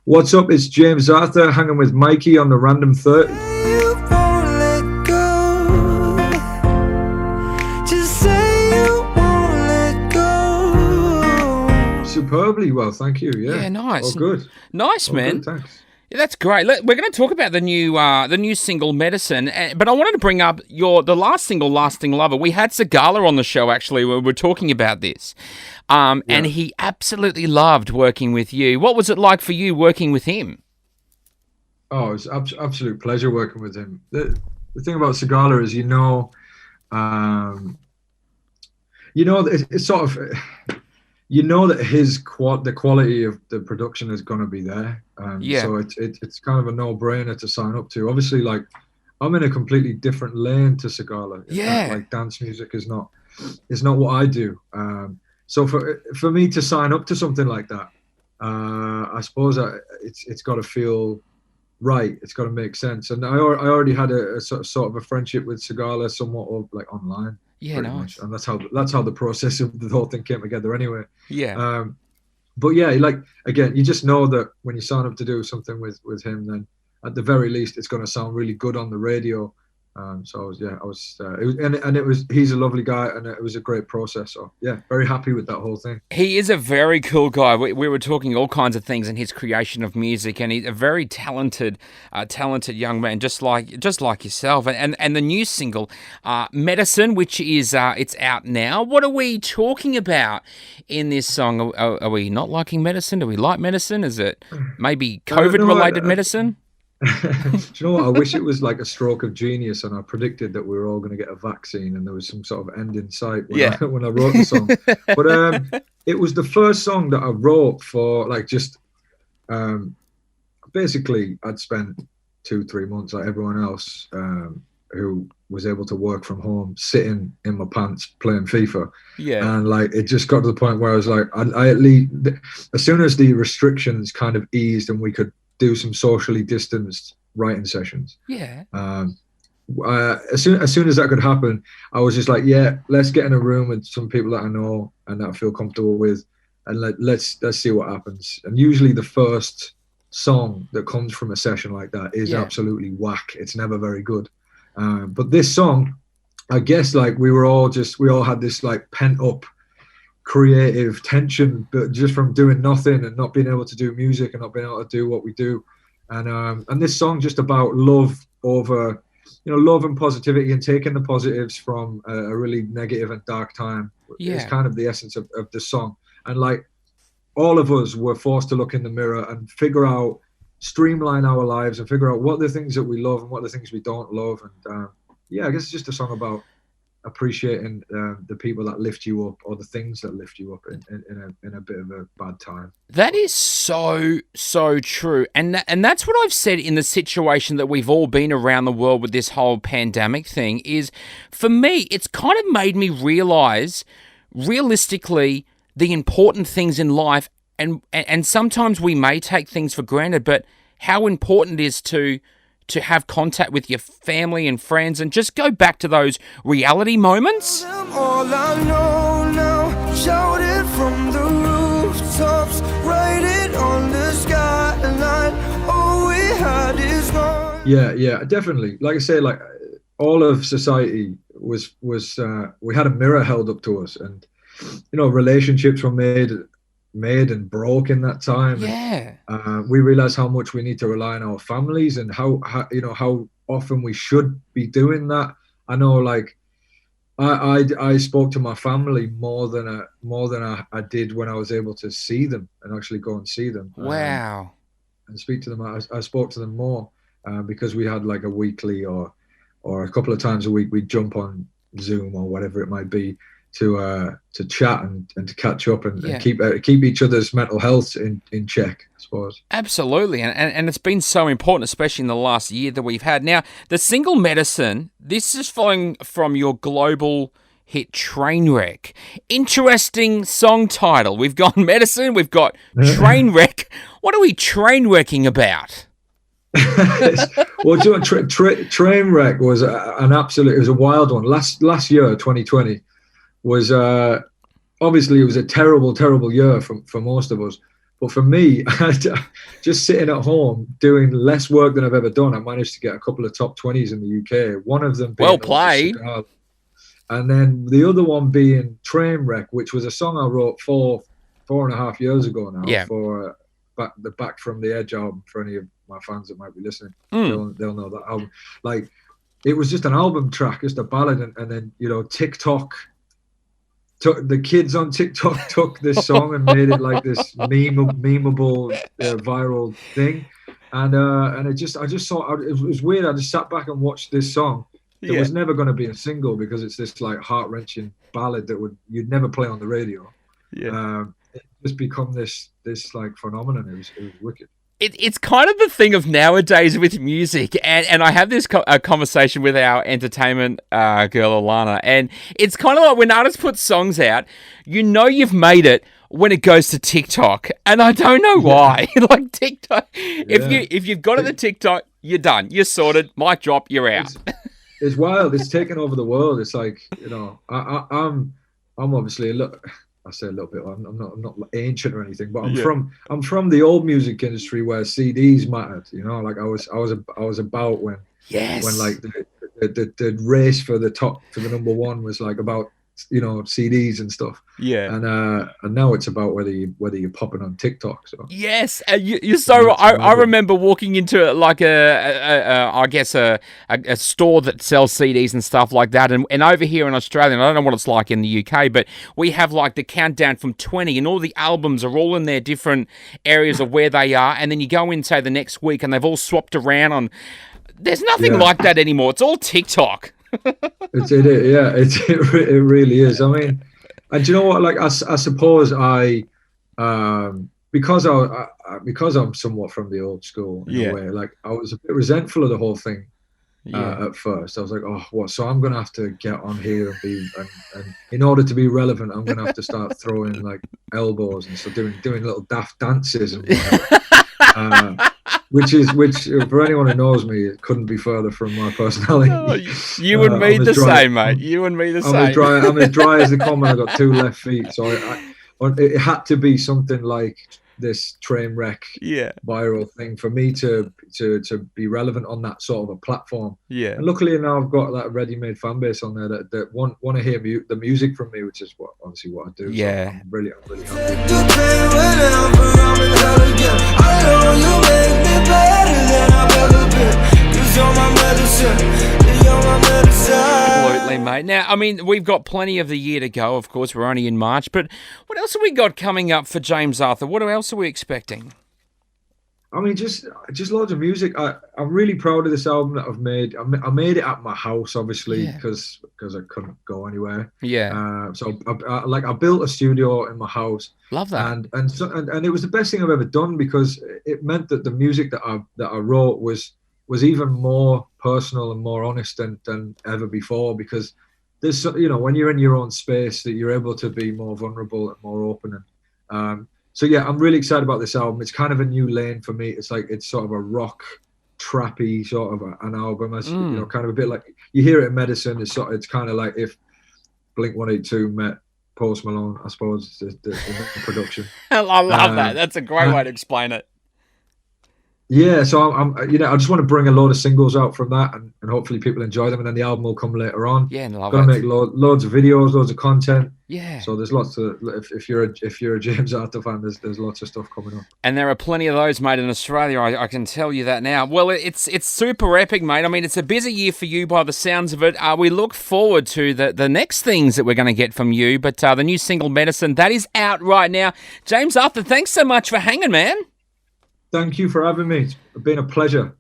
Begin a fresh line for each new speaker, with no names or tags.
What's up? It's James Arthur hanging with Mikey on the Random 30.
You won't let go. Just say you won't let go.
Superbly well, thank you. Yeah,
nice.
All good.
Nice,
All
man.
good, thanks.
Yeah, that's great. We're going to talk about the new single "Medicine," but I wanted to bring up the last single, "Lasting Lover." We had Sigala on the show actually. We were talking about this, and he absolutely loved working with you. What was it like for you working with him?
Oh, it's absolute pleasure working with him. The thing about Sigala is, it's sort of, that the quality of the production is going to be there. So it's kind of a no-brainer to sign up to. Obviously, like, I'm in a completely different lane to Sigala. Like dance music is not what I do. So for me to sign up to something like that, I suppose it's got to feel right. It's got to make sense. And I already had a sort of a friendship with Sigala, somewhat of like online.
Yeah, nice.
Much. And that's how the process of the whole thing came together anyway.
Yeah.
But yeah, like, again, you just know that when you sign up to do something with him, then at the very least it's going to sound really good on the radio. He's a lovely guy, and it was a great process. So yeah, very happy with that whole thing.
He is a very cool guy. We were talking all kinds of things in his creation of music, and he's a very talented young man, just like yourself. And the new single, "Medicine," which is it's out now. What are we talking about in this song? Are we not liking medicine? Do we like medicine? Is it maybe COVID-related medicine?
Do you know what? I wish it was like a stroke of genius and I predicted that we were all going to get a vaccine and there was some sort of end in sight when I wrote the song. But it was the first song that I wrote for, like, just basically I'd spent 2-3 months like everyone else who was able to work from home, sitting in my pants playing FIFA. Yeah. And like it just got to the point where I was like, I at least, as soon as the restrictions kind of eased and we could do some socially distanced writing sessions. Yeah. As soon as that could happen, I was just like, yeah, let's get in a room with some people that I know and that I feel comfortable with, and let's see what happens. And usually the first song that comes from a session like that is absolutely whack. It's never very good. But this song, I guess, like we all had this like pent up creative tension, but just from doing nothing and not being able to do music and not being able to do what we do, and this song just about love over, love and positivity and taking the positives from a really negative and dark time is kind of the essence of the song. And like all of us were forced to look in the mirror and streamline our lives and figure out what the things that we love and what the things we don't love. And I guess it's just a song about appreciating the people that lift you up, or the things that lift you up in a bit of a bad time.
That is so true, and that's what I've said in the situation that we've all been around the world with this whole pandemic thing. Is, for me, it's kind of made me realize realistically the important things in life, and sometimes we may take things for granted, but how important it is to have contact with your family and friends and just go back to those reality moments.
All I know now, shout it from the rooftops, write it on the skyline, all we had is gone.
Yeah, definitely. Like I say, like all of society was we had a mirror held up to us, and relationships were made and broke in that time.
Yeah.
And, we realized how much we need to rely on our families and how often we should be doing that. I know, like I spoke to my family more than I did when I was able to see them and actually go and see them.
Wow.
And speak to them. I spoke to them more because we had like a weekly or a couple of times a week we'd jump on Zoom or whatever it might be to chat and to catch up and keep each other's mental health in check, I suppose.
Absolutely, and it's been so important, especially in the last year that we've had. Now, the single "Medicine," this is following from your global hit Trainwreck. Interesting song title. We've got medicine, we've got Trainwreck. What are we trainwrecking about?
Well, Trainwreck was it was a wild one. Last year, 2020. Was obviously it was a terrible year for most of us, But for me, just sitting at home doing less work than I've ever done, I managed to get a couple of top 20s in the UK. One of them being
Well played.
And then the other one being Trainwreck, which was a song I wrote 4.5 years ago now.
Yeah.
For the Back from the Edge album. For any of my fans that might be listening, they'll know that album. Like, it was just an album track, just a ballad, and then TikTok. The kids on TikTok took this song and made it like this memeable viral thing, and I just saw it was weird. I just sat back and watched this song. It was never going to be a single because it's this like heart-wrenching ballad that you'd never play on the radio. Yeah, it just become this like phenomenon. It was wicked.
It's kind of the thing of nowadays with music, and I have this conversation with our entertainment girl, Alana, and it's kind of like when artists put songs out, you've made it when it goes to TikTok, and I don't know why. Like TikTok, if you've got it to TikTok, you're done, you're sorted, mic drop, you're out.
It's wild. It's taken over the world. It's like, I'm obviously I say a little bit. I'm not ancient or anything, but I'm from the old music industry where CDs mattered. Like I was about when like the race for the number one was like about CDs and stuff.
Yeah.
And now it's about whether you're popping on TikTok. So
yes, you're so right. I remember walking into like I guess a store that sells CDs and stuff like that, and over here in Australia, and I don't know what it's like in the UK, but we have like the countdown from 20, and all the albums are all in their different areas of where they are, and then you go in say the next week, and they've all swapped around on. There's nothing like that anymore. It's all TikTok.
It really is. I mean, and do you know what? Like, I suppose because I'm somewhat from the old school in a way. Like, I was a bit resentful of the whole thing at first. I was like, oh, what? So I'm gonna have to get on here and in order to be relevant, I'm gonna have to start throwing like elbows and so doing little daft dances and whatever. Which for anyone who knows me, it couldn't be further from my personality.
Oh, you and me the same, mate. You and me the same.
I'm as dry as the common. I've got 2 left feet, so it had to be something like this Trainwreck viral thing for me to be relevant on that sort of a platform. Yeah. And luckily now I've got that ready-made fan base on there that want to hear the music from me, which is what I do.
Yeah.
So I'm really happy.
Absolutely, mate. Now, I mean, we've got plenty of the year to go. Of course, we're only in March, but what else have we got coming up for James Arthur? What else are we expecting?
I mean, just loads of music. I'm really proud of this album that I've made. I made it at my house, obviously, because I couldn't go anywhere.
Yeah.
So I built a studio in my house.
Love that.
And it was the best thing I've ever done because it meant that the music that I wrote was even more personal and more honest than ever before, because there's when you're in your own space that you're able to be more vulnerable and more open. And so yeah, I'm really excited about this album. It's kind of a new lane for me. It's sort of a rock trappy sort of an album. As kind of a bit like you hear it in Medicine. It's kind of like if Blink-182 met Post Malone, I suppose, the production.
I love that. That's a great way to explain it.
Yeah, so I just want to bring a load of singles out from that, and hopefully people enjoy them, and then the album will come later on.
Yeah, and love
it. Gonna make loads of videos, loads of content.
Yeah.
So there's lots of if you're a James Arthur fan, there's lots of stuff coming up.
And there are plenty of those, mate, in Australia. I can tell you that now. Well, it's super epic, mate. I mean, it's a busy year for you by the sounds of it. We look forward to the next things that we're going to get from you. But the new single Medicine, that is out right now. James Arthur, thanks so much for hanging, man.
Thank you for having me. It's been a pleasure.